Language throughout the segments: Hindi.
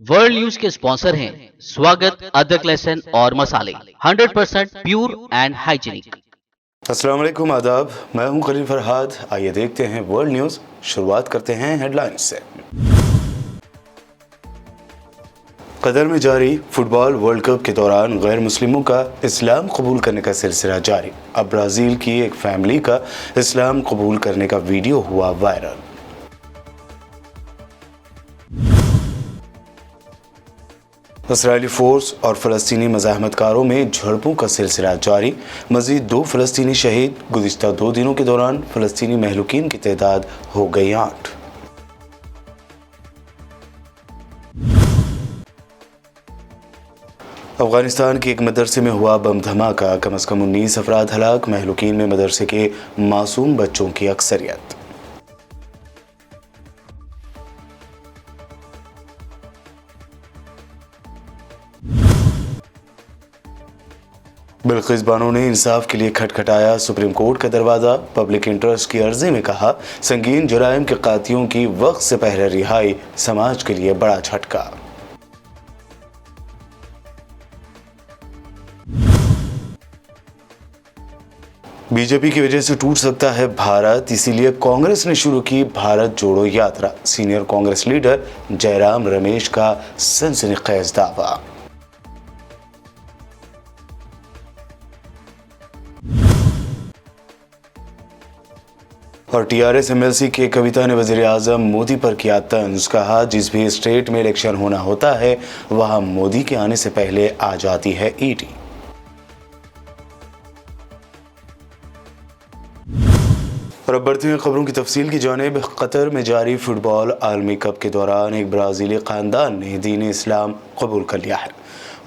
वर्ल्ड न्यूज के स्पॉन्सर हैं स्वागत, अदरक, लहसुन और मसाले 100% प्योर एंड हाइजीनिक। अस्सलाम वालेकुम, आदाब। मैं हूं खलील फरहाद। आइए देखते हैं वर्ल्ड न्यूज़। शुरुआत करते हैं हेडलाइंस से। कतर में जारी फुटबॉल वर्ल्ड कप के दौरान गैर मुस्लिमों का इस्लाम कबूल करने का सिलसिला जारी। अब ब्राज़ील की एक फैमिली का इस्लाम कबूल करने का वीडियो हुआ वायरल। इसराइली फोर्स और फ़लस्तीनी मज़ाहमतकारों में झड़पों का सिलसिला जारी। मज़ीद 2 फ़लस्तीनी शहीद। गुज़िश्ता 2 दिनों के दौरान फ़लस्तीनी महलूकीन की तादाद हो गई 8। अफगानिस्तान के एक मदरसे में हुआ बम धमाका। कम से कम 19 अफराद हलाक। महलूकीन में मदरसे के मासूम बच्चों की अक्सरियत। बिल्किस बानो ने इंसाफ के लिए खटखटाया सुप्रीम कोर्ट का दरवाज़ा। पब्लिक इंटरेस्ट की अर्जी में कहा, संगीन जुराइम के कातियों की वक्त से पहले रिहाई समाज के लिए बड़ा झटका। बीजेपी की वजह से टूट सकता है भारत, इसीलिए कांग्रेस ने शुरू की भारत जोड़ो यात्रा। सीनियर कांग्रेस लीडर जयराम रमेश का सनसनीखेज दावा। और टीआरएस एमएलसी के कविता ने वजीर आजम मोदी पर किया तंज। कहा, जिस भी स्टेट में इलेक्शन होना होता है वहां मोदी के आने से पहले आ जाती है ईडी। और अब बढ़ते हैं खबरों की तफसील की जानिब। कतर में जारी फुटबॉल आलमी कप के दौरान एक ब्राज़ीली ख़ानदान ने दीन इस्लाम कबूल कर लिया है।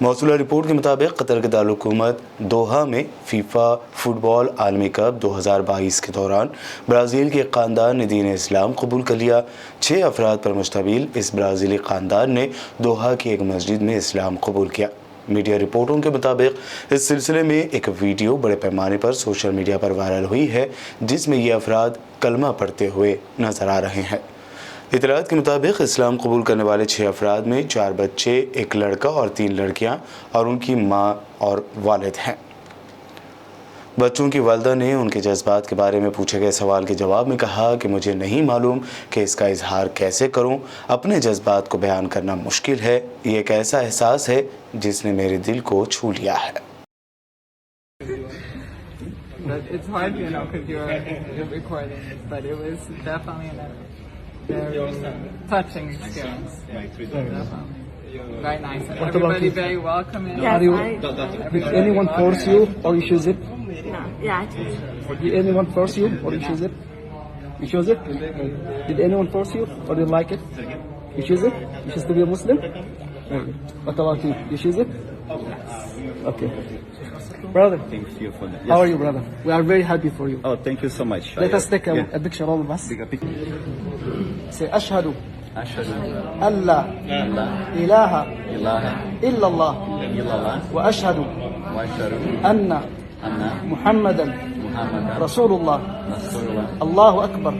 मौसूला रिपोर्ट के मुताबिक कतर के दारुल-हुकूमत दोहा में फीफा फुटबॉल आलमी कप 2022 के दौरान ब्राज़ील के ख़ानदान ने दीन इस्लाम कबूल कर लिया। 6 अफराद पर मुश्तमिल इस ब्राज़ीली ख़ानदान ने दोहा की एक मस्जिद में इस्लाम कबूल किया। मीडिया रिपोर्टों के मुताबिक इस सिलसिले में एक वीडियो बड़े पैमाने पर सोशल मीडिया पर वायरल हुई है, जिसमें ये अफराद कलमा पढ़ते हुए नजर आ रहे हैं। इतलात के मुताबिक इस्लाम कबूल करने वाले 6 अफराद में 4 बच्चे, 1 लड़का और 3 लड़कियां और उनकी माँ और वालिद हैं। बच्चों की वालदा ने उनके जज्बात के बारे में पूछे गए सवाल के जवाब में कहा कि मुझे नहीं मालूम कि इसका इजहार कैसे करूं। अपने जज्बात को बयान करना मुश्किल है। ये एक ऐसा एहसास है जिसने मेरे दिल को छू लिया है। It's hard, because you're recording, but it was definitely a very touching experience. Definitely. Very nice. And everybody very welcoming. Yes, did anyone force you or you choose it? No, yeah, I choose it. Did anyone force you or you choose it? You chose it? Did anyone force you or you like it? You choose it? You choose to be a Muslim? What about you? You choose it? Okay. Brother, Thank you for that. how are you, brother? We are very happy for you. Oh, thank you so much. Let us take a picture, all of us. Say, Ashhadu an la ilaha illallah wa ashhadu anna Muhammadan Rasulullah. Allahu Akbar.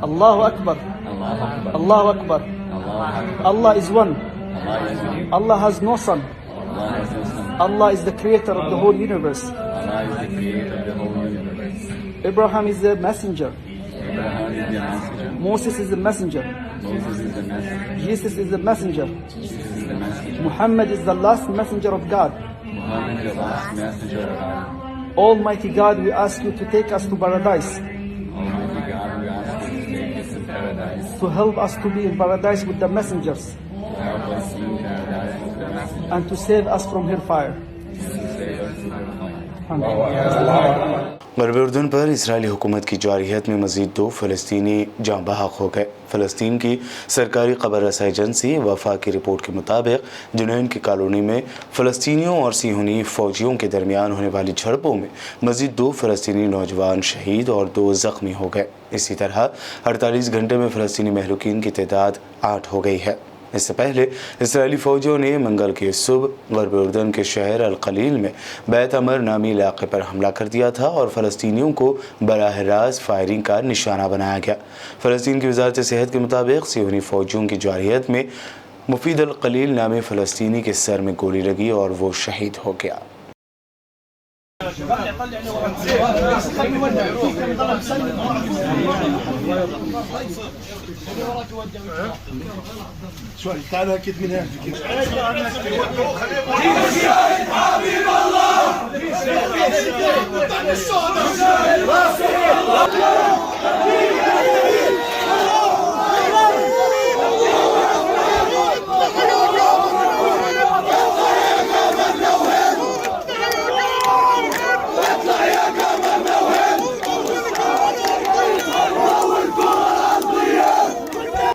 Allahu Akbar. Allahu Akbar. Allah is one. Allah has no son. Allah is the creator of the whole universe. Abraham is the messenger. Moses is the messenger. Jesus is the messenger. Muhammad is the last messenger of God. Almighty God, we ask you to take us to paradise. To help us to be in paradise with the messengers. And to save us from hellfire. गरब उर्दन पर इसराइली हुकूमत की जारहियत में मज़ीद 2 फ़लस्तीनी जाँ बहक हो गए। फ़लस्तीन की सरकारी खबर रसाई एजेंसी वफा की रिपोर्ट के मुताबिक जुनैन की कॉलोनी में फ़लस्तीनियों और सिहोनी फ़ौजियों के दरमियान होने वाली झड़पों में मज़ीद 2 फ़लस्तीनी नौजवान शहीद और 2 ज़ख्मी हो गए। इसी तरह 48 घंटे में फ़लस्तीनी महलूकीन की तादाद 8 हो गई है। इससे पहले इसराइली फ़ौजियों ने मंगल की सुबह गरब उर्दन के शहर अल-खलील में बैत अमर नामी इलाके पर हमला कर दिया था और फ़लस्तीनियों को बराह रास्त फायरिंग का निशाना बनाया गया। फ़लस्तीन की वज़ारत सेहत के मुताबिक सियोनी फ़ौजियों की जारहियत में मुफीद अल कलील नामी फ़लस्तीनी के सर में गोली लगी और वो शहीद हो गया।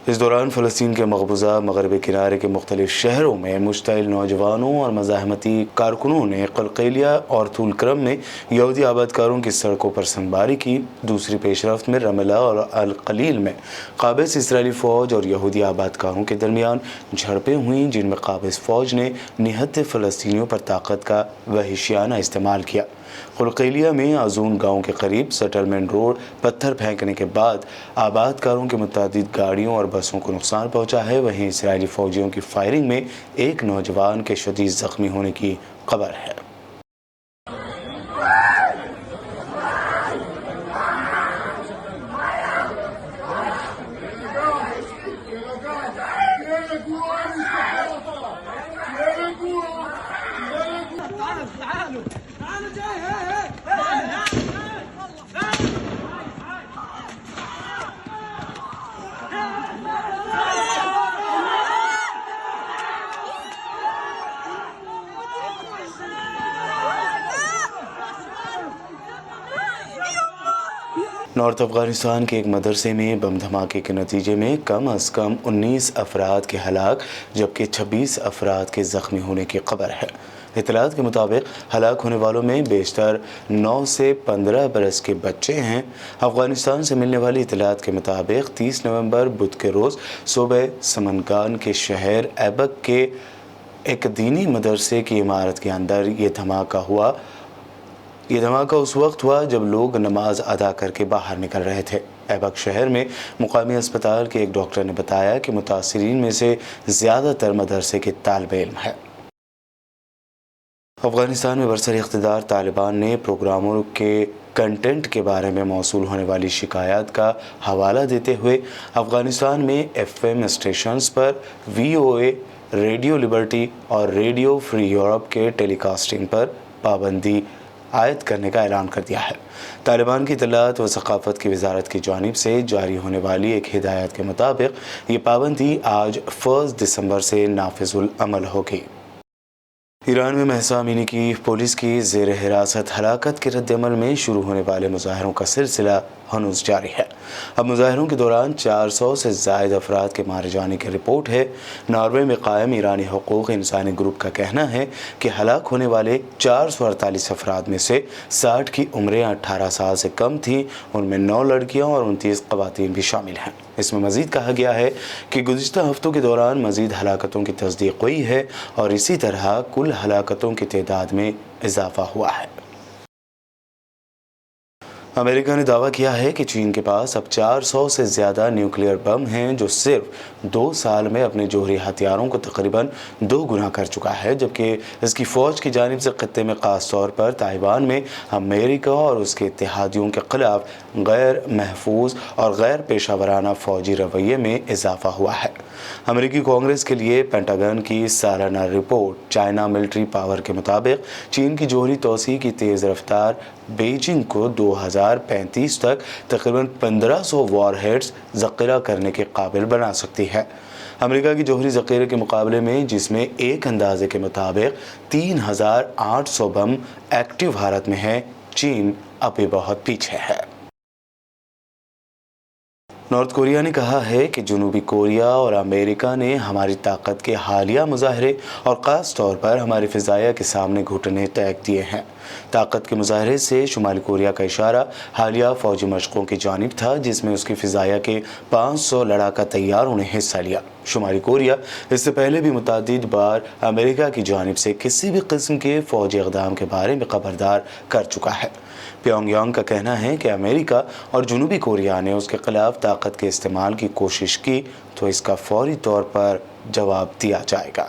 इस दौरान फ़लस्तीन के मकबूजा मगरबी किनारे के मुख्तलिफ शहरों में मुश्तइल नौजवानों और मज़ाहमती कारकुनों ने कलकलिया और तुलकरम में यहूदी आबादकारों की सड़कों पर संगबारी की। दूसरी पेशरफ्त में रमला और अल कलील में काबिज़ इसराइली फ़ौज और यहूदी आबादकारों के दरमियान झड़पें हुईं, जिनमें काबिज़ फ़ौज ने निहत्ते फ़लस्तीनियों पर ताकत का वहशियाना इस्तेमाल किया। कुलकलिया में आजून गांव के करीब सेटलमेंट रोड पत्थर फेंकने के बाद आबादकारों के मुतादिद गाड़ियों और बसों को नुकसान पहुंचा है। वहीं इसराइली फ़ौजियों की फायरिंग में एक नौजवान के शदीद ज़ख्मी होने की खबर है। नॉर्थ अफगानिस्तान के एक मदरसे में बम धमाके के नतीजे में कम अज़ कम 19 अफराद के हलाक जबकि 26 अफराद के ज़ख्मी होने की खबर है। इत्तलात के मुताबिक हलाक होने वालों में बेशतर 9 से 15 बरस के बच्चे हैं। अफगानिस्तान से मिलने वाली इत्तलात के मुताबिक 30 नवंबर बुध के रोज़ सुबह समनगान के शहर ऐबक के एक दीनी मदरसे की इमारत के अंदर ये धमाका हुआ। ये धमाका उस वक्त हुआ जब लोग नमाज अदा करके बाहर निकल रहे थे। ऐबक शहर में मुकामी अस्पताल के एक डॉक्टर ने बताया कि मुतासिरीन में से ज़्यादातर मदरसे के तालिबे इल्म है। अफगानिस्तान में बरसर इख्तिदार तालिबान ने प्रोग्रामों के कंटेंट के बारे में मौसूल होने वाली शिकायत का हवाला देते हुए अफगानिस्तान में FM स्टेशंस पर VOA, रेडियो लिबर्टी और रेडियो फ्री यूरोप के टेलीकास्टिंग पर पाबंदी आयद करने का ऐलान कर दिया है। तालिबान की इत्तलात व सकाफ़त की वजारत की जानिब से जारी होने वाली एक हिदायत के मुताबिक ये पाबंदी आज 1 दिसंबर से नाफिजुल अमल होगी। ईरान में महसा अमीनी की पुलिस की ज़ेर हिरासत हलाकत के रद्दअमल में शुरू होने वाले मुजाहरों का सिलसिला हनूज़ जारी है। अब मुजाहरों के दौरान 400 से ज़ायद अफराद के मारे जाने की रिपोर्ट है। नॉर्वे में कायम ईरानी हकूक़ इंसानी ग्रुप का कहना है कि हलाक होने वाले 448 अफराद में से 60 की उम्रें 18 साल से कम थीं। उनमें 9 लड़कियाँ और 29 ख़वातीन भी शामिल हैं। इसमें मज़ीद कहा गया है कि गुज़िश्ता हफ्तों के दौरान मज़ीद हलाकतों की तस्दीक हुई है और इसी तरह कुल हलाकतों की तादाद में इजाफ़ा हुआ है। अमेरिका ने दावा किया है कि चीन के पास अब 400 से ज़्यादा न्यूक्लियर बम हैं, जो सिर्फ 2 साल में अपने जोहरी हथियारों को तकरीबन 2 गुना कर चुका है। जबकि इसकी फ़ौज की जानिब से खत्ते में ख़ास तौर पर ताइवान में अमेरिका और उसके इत्तेहादियों के ख़िलाफ़ गैर महफूज और गैर पेशा वराना फ़ौजी रवैये में इजाफ़ा हुआ है। अमेरिकी कांग्रेस के लिए पेंटागन की सालाना रिपोर्ट चाइना मिलिट्री पावर के मुताबिक चीन की जोहरी तोसी की तेज़ रफ्तार बीजिंग को 2035 तक तकरीबन 1500 वॉरहेड्स ज़ख़ीरा करने के काबिल बना सकती है। अमेरिका की जोहरी ज़ख़ीरे के मुकाबले में, जिसमें एक अंदाजे के मुताबिक 3800 बम एक्टिव हालत में है, चीन अभी बहुत पीछे है। नॉर्थ कोरिया ने कहा है कि जनूबी कोरिया और अमेरिका ने हमारी ताकत के हालिया मुजाहरे और ख़ास तौर पर हमारी फ़िज़ाया के सामने घुटने टेक दिए हैं। ताकत के मुजाहरे से शुमाली कोरिया का इशारा हालिया फ़ौजी मशक़ों की जानिब था, जिसमें उसकी फ़िज़ाया के 500 लड़ाका तैयारों ने हिस्सा लिया। शुमाली कोरिया इससे पहले भी मुतअद्दिद बार अमेरिका की जानिब से किसी भी किस्म के फ़ौजी इक़दाम के बारे में ख़बरदार कर चुका है। प्योंगयांग का कहना है कि अमेरिका और जनूबी कोरिया ने उसके खिलाफ ताकत के इस्तेमाल की कोशिश की तो इसका फौरी तौर पर जवाब दिया जाएगा।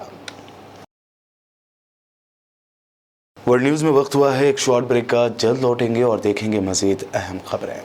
वर्ल्ड न्यूज़ में वक्त हुआ है एक शॉर्ट ब्रेक का। जल्द लौटेंगे और देखेंगे मज़ीद अहम खबरें।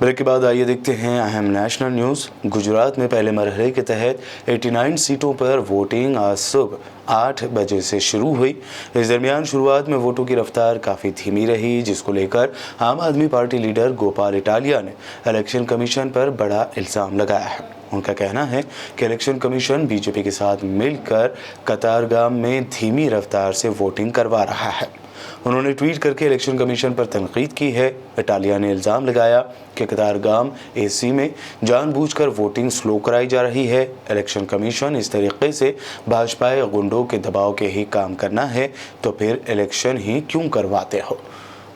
ब्रेक के बाद आइए देखते हैं अहम नेशनल न्यूज़। गुजरात में पहले मरहले के तहत 89 सीटों पर वोटिंग आज सुबह 8 बजे से शुरू हुई। इस दरमियान शुरुआत में वोटों की रफ्तार काफ़ी धीमी रही, जिसको लेकर आम आदमी पार्टी लीडर गोपाल इटालिया ने इलेक्शन कमीशन पर बड़ा इल्ज़ाम लगाया है। उनका कहना है कि इलेक्शन कमीशन बीजेपी के साथ मिलकर कतारगाम में धीमी रफ्तार से वोटिंग करवा रहा है। उन्होंने ट्वीट करके इलेक्शन कमीशन पर तनकीद की है। इटालिया ने इल्ज़ाम लगाया कि कतारगाम एसी में जानबूझकर वोटिंग स्लो कराई जा रही है। इलेक्शन कमीशन इस तरीके से भाजपाई गुंडों के दबाव के ही काम करना है तो फिर इलेक्शन ही क्यों करवाते हो।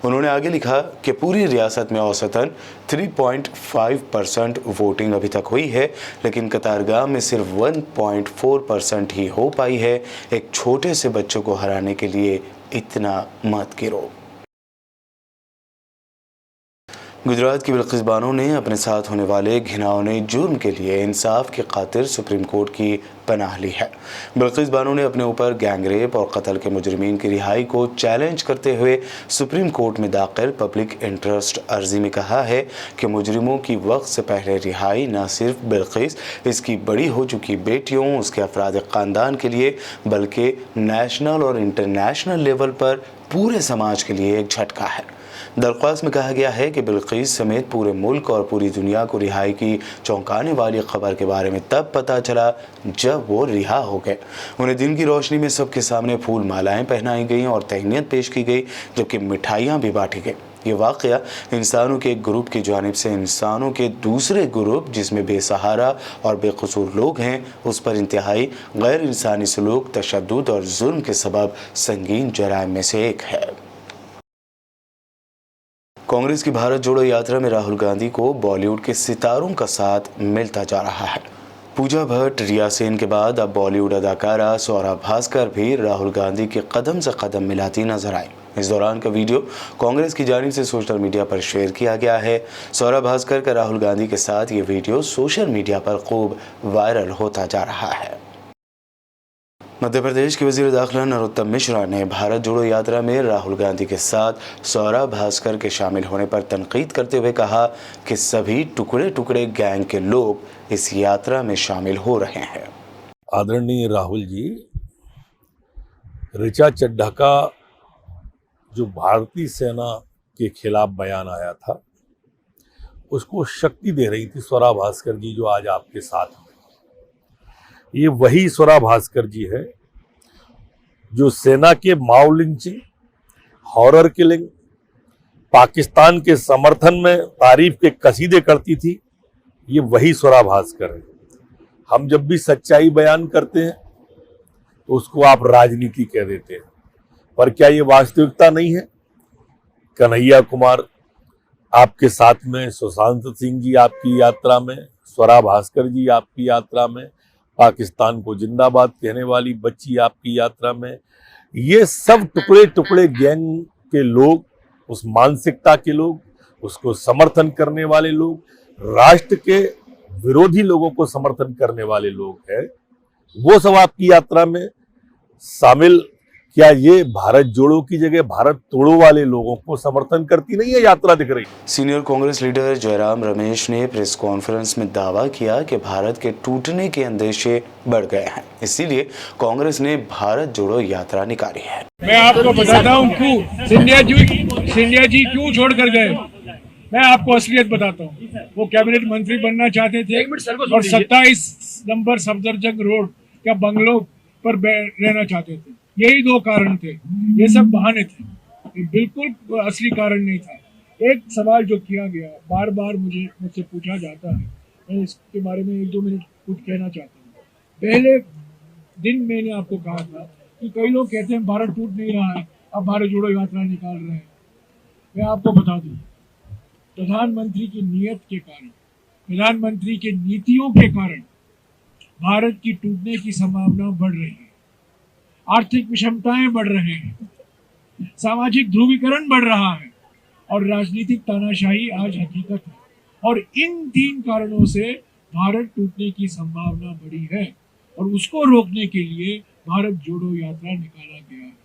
उन्होंने आगे लिखा कि पूरी रियासत में औसतन 3.5% वोटिंग अभी तक हुई है, लेकिन कतारगाम में सिर्फ 1.4% ही हो पाई है। एक छोटे से बच्चों को हराने के लिए इतना मत गिरो। गुजरात की बिल्किस बानो ने अपने साथ होने वाले घिनौने जुर्म के लिए इंसाफ की खातिर सुप्रीम कोर्ट की पनाह ली है। बिल्किस बानो ने अपने ऊपर गैंगरेप और कत्ल के मुजरिमीन की रिहाई को चैलेंज करते हुए सुप्रीम कोर्ट में दाखिल पब्लिक इंटरेस्ट अर्जी में कहा है कि मुजरिमों की वक्त से पहले रिहाई न सिर्फ बिल्किस, इसकी बड़ी हो चुकी बेटियों, उसके अफराद ख़ानदान के लिए, बल्कि नेशनल और इंटरनेशनल लेवल पर पूरे समाज के लिए एक झटका है। दरख्वास्त में कहा गया है कि बिल्किस समेत पूरे मुल्क और पूरी दुनिया को रिहाई की चौंकाने वाली खबर के बारे में तब पता चला जब वो रिहा हो गए। उन्हें दिन की रोशनी में सबके सामने फूल मालाएं पहनाई गईं और तहनीत पेश की गई, जबकि मिठाइयाँ भी बांटी गई। ये वाक़या इंसानों के एक ग्रुप की जानिब से इंसानों के दूसरे ग्रुप, जिसमें बेसहारा और बेकसूर लोग हैं, उस पर इंतहाई गैर इंसानी सलूक, तशद्दुद और जुल्म के सबब संगीन जराइम में से एक है। कांग्रेस की भारत जोड़ो यात्रा में राहुल गांधी को बॉलीवुड के सितारों का साथ मिलता जा रहा है। पूजा भट्ट, रिया सेन के बाद अब बॉलीवुड अदाकारा स्वरा भास्कर भी राहुल गांधी के कदम से कदम मिलाती नजर आई। इस दौरान का वीडियो कांग्रेस की जानिब से सोशल मीडिया पर शेयर किया गया है। स्वरा भास्कर का राहुल गांधी के साथ ये वीडियो सोशल मीडिया पर खूब वायरल होता जा रहा है। मध्य प्रदेश के वजीर दाखिला नरोत्तम मिश्रा ने भारत जोड़ो यात्रा में राहुल गांधी के साथ स्वरा भास्कर के शामिल होने पर तनकीद करते हुए कहा कि सभी टुकड़े टुकड़े गैंग के लोग इस यात्रा में शामिल हो रहे हैं। आदरणीय राहुल जी, ऋचा चड्ढा का जो भारतीय सेना के खिलाफ बयान आया था, उसको शक्ति दे रही थी स्वरा भास्कर जी, जो आज आपके साथ हैं। ये वही स्वरा भास्कर जी है जो सेना के माओ लिंचिंग, हॉरर किलिंग, पाकिस्तान के समर्थन में तारीफ के कसीदे करती थी। ये वही स्वरा भास्कर है। हम जब भी सच्चाई बयान करते हैं तो उसको आप राजनीति कह देते हैं, पर क्या ये वास्तविकता नहीं है? कन्हैया कुमार आपके साथ में, सुशांत सिंह जी आपकी यात्रा में, स्वरा भास्कर जी आपकी यात्रा में, पाकिस्तान को जिंदाबाद कहने वाली बच्ची आपकी यात्रा में, ये सब टुकड़े टुकड़े गैंग के लोग, उस मानसिकता के लोग, उसको समर्थन करने वाले लोग, राष्ट्र के विरोधी लोगों को समर्थन करने वाले लोग हैं, वो सब आपकी यात्रा में शामिल। क्या ये भारत जोड़ो की जगह भारत तोड़ो वाले लोगों को समर्थन करती नहीं है यात्रा दिख रही? सीनियर कांग्रेस लीडर जयराम रमेश ने प्रेस कॉन्फ्रेंस में दावा किया कि भारत के टूटने के अंदेशे बढ़ गए हैं, इसीलिए कांग्रेस ने भारत जोड़ो यात्रा निकाली है। मैं आपको बताता हूँ क्यों सिंधिया जी क्यों छोड़कर गए। मैं आपको असलियत बताता हूँ। वो कैबिनेट मंत्री बनना चाहते थे और 27 नंबर सफदरजंग रोड या बंगलों पर रहना चाहते थे। यही 2 कारण थे। ये सब बहाने थे, ये बिल्कुल असली कारण नहीं था। एक सवाल जो किया गया, बार बार मुझसे पूछा जाता है, मैं इसके बारे में 1-2 मिनट कुछ कहना चाहता हूँ। पहले दिन मैंने आपको कहा था कि कई लोग कहते हैं भारत टूट नहीं रहा है, अब भारत जोड़ो यात्रा निकाल रहे हैं। मैं आपको बता दूं, प्रधानमंत्री की नीयत के कारण, प्रधानमंत्री के नीतियों के कारण भारत की टूटने की संभावना बढ़ रही है। आर्थिक विषमताएं बढ़ रहे हैं, सामाजिक ध्रुवीकरण बढ़ रहा है और राजनीतिक तानाशाही आज हकीकत है। और इन 3 कारणों से भारत टूटने की संभावना बढ़ी है और उसको रोकने के लिए भारत जोड़ो यात्रा निकाला गया है।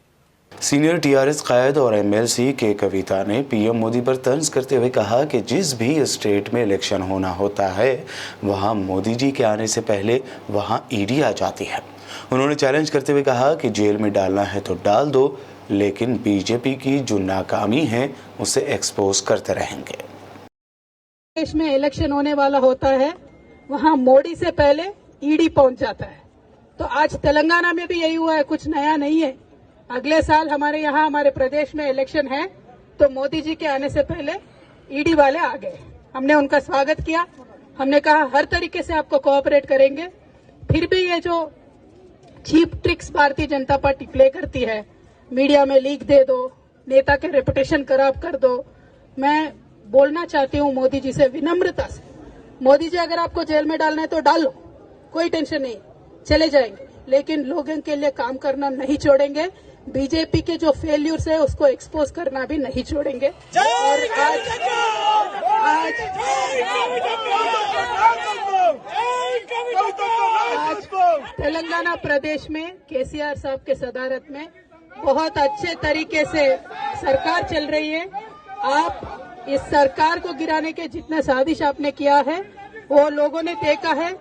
सीनियर टीआरएस कायद और एमएलसी के कविता ने पीएम मोदी पर तंज करते हुए कहा कि जिस भी स्टेट में इलेक्शन होना होता है वहां मोदी जी के आने से पहले वहां ईडी आ जाती है। उन्होंने चैलेंज करते हुए कहा कि जेल में डालना है तो डाल दो, लेकिन बीजेपी की जो नाकामी है उसे एक्सपोज करते रहेंगे। देश में इलेक्शन होने वाला होता है, वहां मोदी से पहले ईडी पहुंच जाता है। तो आज तेलंगाना में भी यही हुआ है, कुछ नया नहीं है। अगले साल हमारे यहाँ हमारे प्रदेश में इलेक्शन है तो मोदी जी के आने से पहले ईडी वाले आ गए। हमने उनका स्वागत किया, हमने कहा हर तरीके से आपको कोऑपरेट करेंगे। फिर भी ये जो cheap tricks Bharatiya Janata party play करती है, मीडिया में लीक दे दो, नेता के रेपुटेशन खराब कर दो, मैं बोलना चाहती हूँ मोदी जी से विनम्रता से, मोदी जी अगर आपको जेल में डालना है तो डाल लो, कोई टेंशन नहीं, चले जाएंगे, लेकिन लोगों के लिए काम करना नहीं छोड़ेंगे। बीजेपी के जो फेल्यूर्स है उसको एक्सपोज करना भी नहीं छोड़ेंगे। और आज तेलंगाना प्रदेश में केसीआर साहब के सदारत में बहुत अच्छे तरीके से सरकार चल रही है। आप इस सरकार को गिराने के जितने साजिश आपने किया है वो लोगों ने देखा है,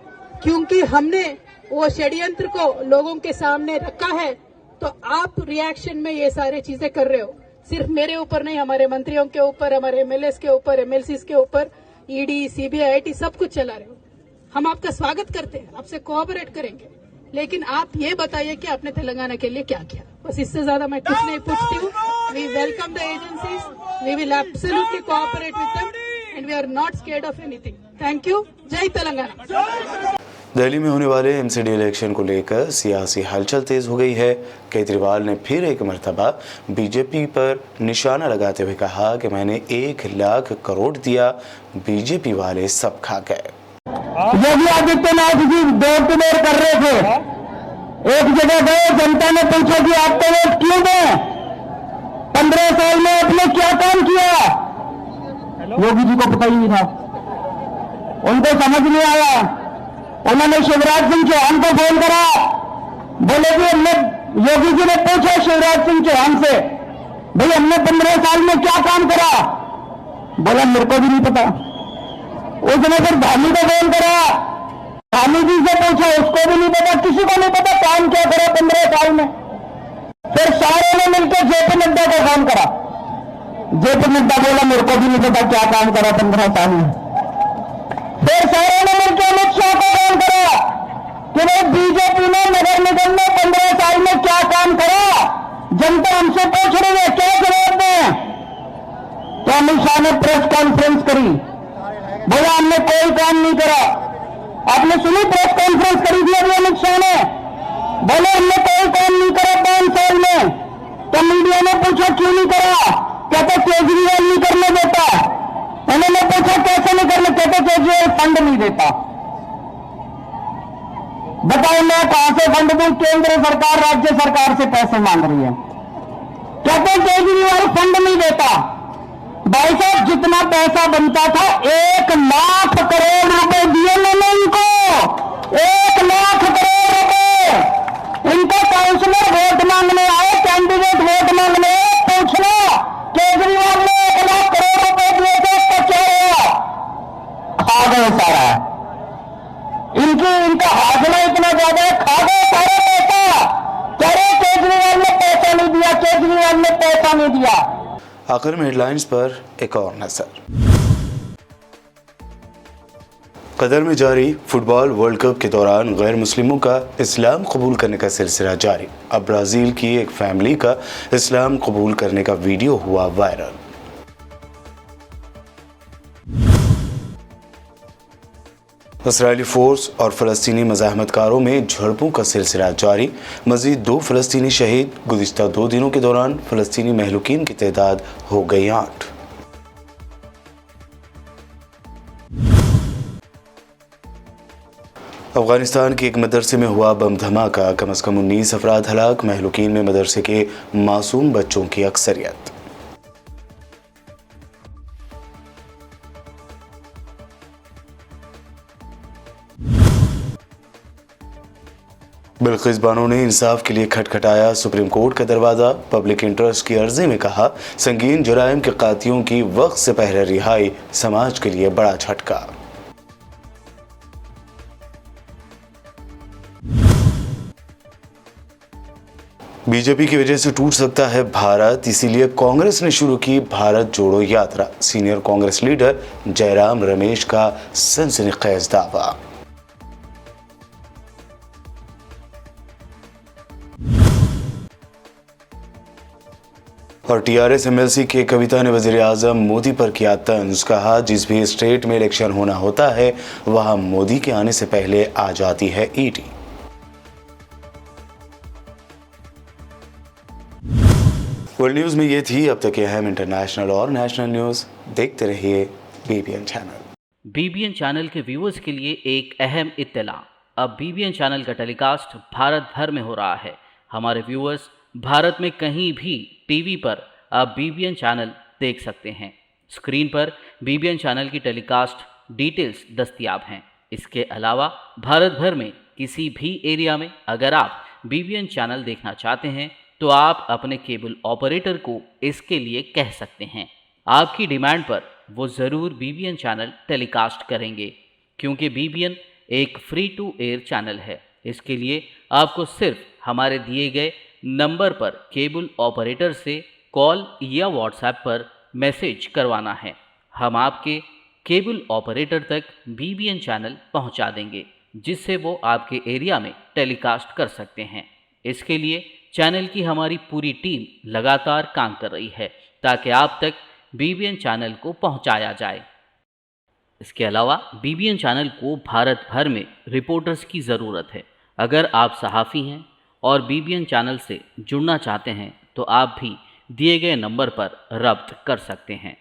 क्योंकि हमने वो षड्यंत्र को लोगों के सामने रखा है। तो आप रिएक्शन में ये सारी चीजें कर रहे हो, सिर्फ मेरे ऊपर नहीं, हमारे मंत्रियों के ऊपर, हमारे एमएलएस के ऊपर, एमएलसीज के ऊपर, ईडी, सीबीआई, आईटी सब कुछ चला रहे हो। हम आपका स्वागत करते हैं, आपसे कोऑपरेट करेंगे, लेकिन आप ये बताइए कि आपने तेलंगाना के लिए क्या किया। बस इससे ज्यादा मैं कुछ नहीं पूछती हूँ। We welcome the agencies, we will absolutely cooperate with them and we are not scared of anything. Thank you. जय तेलंगाना। दिल्ली में होने वाले एमसीडी इलेक्शन को लेकर सियासी हलचल तेज हो गई है। केजरीवाल ने फिर एक मर्तबा बीजेपी पर निशाना लगाते हुए कहा कि मैंने 1 लाख करोड़ दिया, बीजेपी वाले सब खा गए। Yogi Adityanath ji door to door कर रहे थे, एक जगह गए, जनता ने पूछा कि आपको वोट क्यों दें, 15 साल में आपने क्या काम किया। योगी जी को पता ही नहीं था, उनको समझ नहीं आया। उन्होंने शिवराज सिंह चौहान को फोन करा, बोले कि हमने, योगी जी ने पूछा शिवराज सिंह चौहान से, भाई हमने 15 साल में क्या काम करा, बोला मेरे को भी नहीं पता। उसने फिर धामी को फोन करा, धामी जी से पूछा, उसको भी नहीं पता, किसी को नहीं पता काम क्या करा 15 साल में। फिर सारे ने मिलकर जेपी नड्डा को फोन करा, जेपी नड्डा बोला मेरे को भी नहीं पता क्या काम करा 15 साल में। फिर सारे ने मिलकर अमित शाह को फोन करा कि भाई बीजेपी ने नगर निगम में 15 साल में क्या काम करा, जनता हमसे पूछ रही है, क्या जवाब दें। तो अमित शाह ने प्रेस कॉन्फ्रेंस करी, बोला हमने कोई काम नहीं करा। आपने सुनी प्रेस कॉन्फ्रेंस करी थी अभी अमित शाह ने, बोले हमने कोई काम नहीं करा 5 साल में। तो मीडिया ने पूछा क्यों नहीं करा, कहते केजरीवाल नहीं करने देता। उन्होंने पूछा कैसे नहीं करने, कहते केजरीवाल फंड नहीं देता। बताओ मैं कहां से फंड दूं, केंद्र सरकार राज्य सरकार से पैसे मांग रही है, कहते केजरीवाल फंड नहीं देता। भाई साहब जितना पैसा बनता था 1 लाख करोड़ रुपए दिए मैंने इनको, 1 लाख करोड़ रुपए। इनको काउंसलर वोट मांगने आए, कैंडिडेट वोट मांगने आए, पूछना केजरीवाल ने 1 लाख करोड़ रुपए दिए थे, तो क्या हुआ, खा गए सारा। इनका हाजमा इतना ज्यादा है, खा गए सारा पैसा। कह रहे केजरीवाल ने पैसा नहीं दिया, केजरीवाल ने पैसा नहीं दिया। आखिर में हेडलाइंस पर एक और नजर। कतर में जारी फुटबॉल वर्ल्ड कप के दौरान गैर मुस्लिमों का इस्लाम कबूल करने का सिलसिला जारी। अब ब्राज़ील की एक फैमिली का इस्लाम कबूल करने का वीडियो हुआ वायरल। इसराइली फोर्स और फ़लस्तीनी मज़ाहमतकारों में झड़पों का सिलसिला जारी। मज़ीद 2 फ़लस्तीनी शहीद। गुज़िश्ता 2 दिनों के दौरान फ़लस्तीनी महलूकीन की तादाद हो गई 8। अफगानिस्तान के एक मदरसे में हुआ बम धमाका। कम से कम 19 अफराद हलाक। महलूकीन में मदरसे के मासूम बच्चों की अक्सरियत। बिल्किस बानो ने इंसाफ के लिए खटखटाया सुप्रीम कोर्ट का दरवाज़ा। पब्लिक इंटरेस्ट की अर्जी में कहा, संगीन जुराइम के कातियों की वक्त से पहले रिहाई समाज के लिए बड़ा झटका। बीजेपी की वजह से टूट सकता है भारत, इसीलिए कांग्रेस ने शुरू की भारत जोड़ो यात्रा। सीनियर कांग्रेस लीडर जयराम रमेश का सनसनीखेज दावा। और टीआरएस एमएलसी के कविता ने वज़ीर-ए-आज़म मोदी पर किया तंज। कहा, जिस भी स्टेट में इलेक्शन होना होता है वहां मोदी के आने से पहले आ जाती है ईडी। वर्ल्ड न्यूज में ये थी अब तक के अहम इंटरनेशनल और नेशनल न्यूज। देखते रहिए बीबीएन चैनल। बीबीएन चैनल के व्यूअर्स के लिए एक अहम इत्तला। अब बीबीएन चैनल का टेलीकास्ट भारत भर में हो रहा है। हमारे व्यूअर्स भारत में कहीं भी टीवी पर आप बीबीएन चैनल देख सकते हैं। स्क्रीन पर बीबीएन चैनल की टेलीकास्ट डिटेल्स दस्तयाब हैं। इसके अलावा भारत भर में किसी भी एरिया में अगर आप बीबीएन चैनल देखना चाहते हैं तो आप अपने केबल ऑपरेटर को इसके लिए कह सकते हैं। आपकी डिमांड पर वो ज़रूर बीबीएन चैनल टेलीकास्ट करेंगे, क्योंकि बीबीएन एक फ्री टू एयर चैनल है। इसके लिए आपको सिर्फ हमारे दिए गए नंबर पर केबल ऑपरेटर से कॉल या व्हाट्सएप पर मैसेज करवाना है। हम आपके केबल ऑपरेटर तक बीबीएन चैनल पहुंचा देंगे, जिससे वो आपके एरिया में टेलीकास्ट कर सकते हैं। इसके लिए चैनल की हमारी पूरी टीम लगातार काम कर रही है ताकि आप तक बीबीएन चैनल को पहुंचाया जाए। इसके अलावा बीबीएन चैनल को भारत भर में रिपोर्टर्स की ज़रूरत है। अगर आप सहाफ़ी हैं और बीबीएन चैनल से जुड़ना चाहते हैं तो आप भी दिए गए नंबर पर रब्त कर सकते हैं।